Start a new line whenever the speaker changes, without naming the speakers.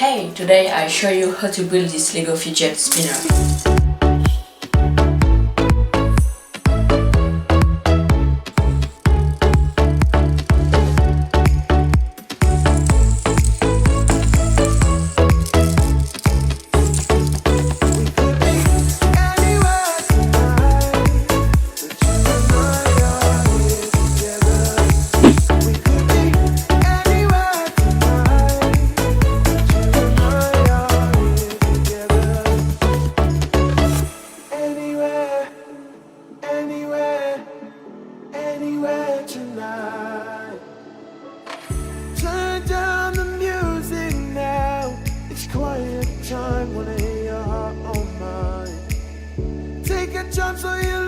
Hey, today I show you how to build this LEGO Fidget Spinner.
Tonight. Turn down the music now. It's quiet time when I hear your heart on mine. Take a chance so you